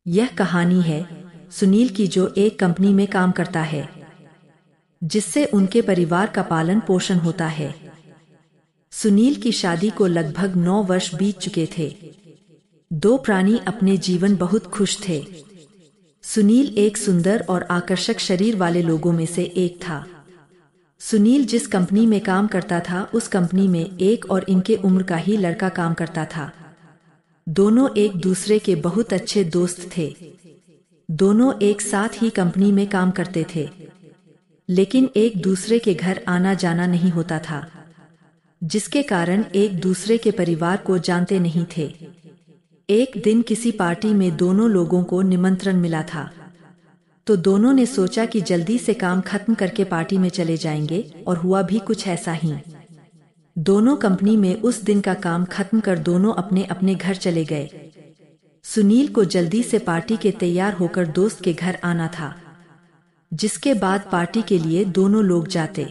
यह कहानी है सुनील की, जो एक कंपनी में काम करता है जिससे उनके परिवार का पालन पोषण होता है। सुनील की शादी को लगभग 9 वर्ष बीत चुके थे। दो प्राणी अपने जीवन बहुत खुश थे। सुनील एक सुंदर और आकर्षक शरीर वाले लोगों में से एक था। सुनील जिस कंपनी में काम करता था उस कंपनी में एक और इनके उम्र का ही लड़का काम करता था। दोनों एक दूसरे के बहुत अच्छे दोस्त थे। दोनों एक साथ ही कंपनी में काम करते थे, लेकिन एक दूसरे के घर आना जाना नहीं होता था, जिसके कारण एक दूसरे के परिवार को जानते नहीं थे। एक दिन किसी पार्टी में दोनों लोगों को निमंत्रण मिला था, तो दोनों ने सोचा कि जल्दी से काम खत्म करके पार्टी में चले जाएंगे, और हुआ भी कुछ ऐसा ही। दोनों कंपनी में उस दिन का काम खत्म कर दोनों अपने अपने घर चले गए। सुनील को जल्दी से पार्टी के तैयार होकर दोस्त के घर आना था, जिसके बाद पार्टी के लिए दोनों लोग जाते।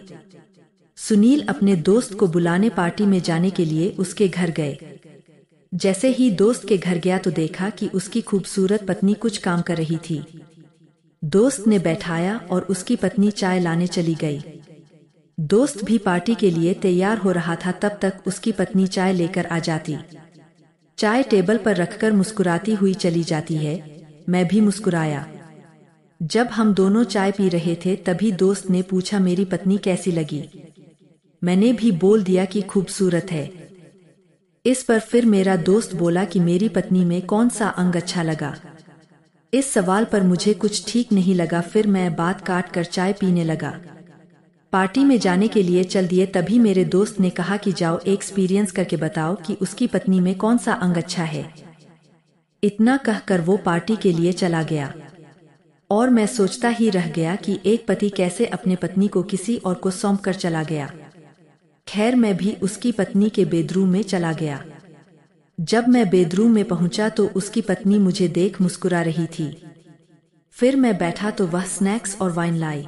सुनील अपने दोस्त को बुलाने पार्टी में जाने के लिए उसके घर गए। जैसे ही दोस्त के घर गया तो देखा कि उसकी खूबसूरत पत्नी कुछ काम कर रही थी। दोस्त ने बैठाया और उसकी पत्नी चाय लाने चली गई। दोस्त भी पार्टी के लिए तैयार हो रहा था, तब तक उसकी पत्नी चाय लेकर आ जाती। चाय टेबल पर रखकर मुस्कुराती हुई चली जाती है। मैं भी मुस्कुराया। जब हम दोनों चाय पी रहे थे तभी दोस्त ने पूछा, मेरी पत्नी कैसी लगी? मैंने भी बोल दिया कि खूबसूरत है। इस पर फिर मेरा दोस्त बोला कि मेरी पत्नी में कौन सा अंग अच्छा लगा। इस सवाल पर मुझे कुछ ठीक नहीं लगा। फिर मैं बात काट कर चाय पीने लगा। पार्टी में जाने के लिए चल दिए, तभी मेरे दोस्त ने कहा कि जाओ एक्सपीरियंस करके बताओ कि उसकी पत्नी में कौन सा अंग अच्छा है। इतना कहकर वो पार्टी के लिए चला गया, और मैं सोचता ही रह गया कि एक पति कैसे अपने पत्नी को किसी और को सौंप कर चला गया। खैर, मैं भी उसकी पत्नी के बेडरूम में चला गया। जब मैं बेडरूम में पहुंचा तो उसकी पत्नी मुझे देख मुस्कुरा रही थी। फिर मैं बैठा तो वह स्नैक्स और वाइन लाई।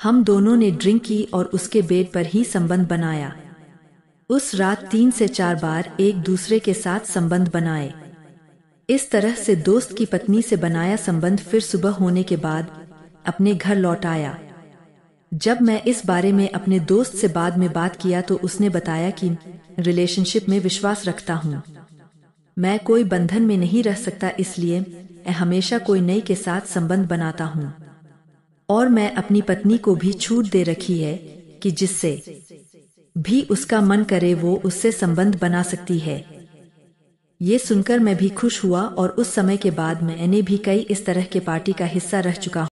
हम दोनों ने ड्रिंक की और उसके बेड पर ही संबंध बनाया। उस रात 3 से 4 बार एक दूसरे के साथ संबंध बनाए। इस तरह से दोस्त की पत्नी से बनाया संबंध फिर सुबह होने के बाद अपने घर लौट आया। जब मैं इस बारे में अपने दोस्त से बाद में बात किया तो उसने बताया कि रिलेशनशिप में विश्वास रखता हूँ। मैं कोई बंधन में नहीं रह सकता, इसलिए मैं हमेशा कोई नई के साथ संबंध बनाता हूँ। और मैं अपनी पत्नी को भी छूट दे रखी है कि जिससे भी उसका मन करे वो उससे संबंध बना सकती है। ये सुनकर मैं भी खुश हुआ, और उस समय के बाद मैंने भी कई इस तरह के पार्टी का हिस्सा रह चुका हूँ।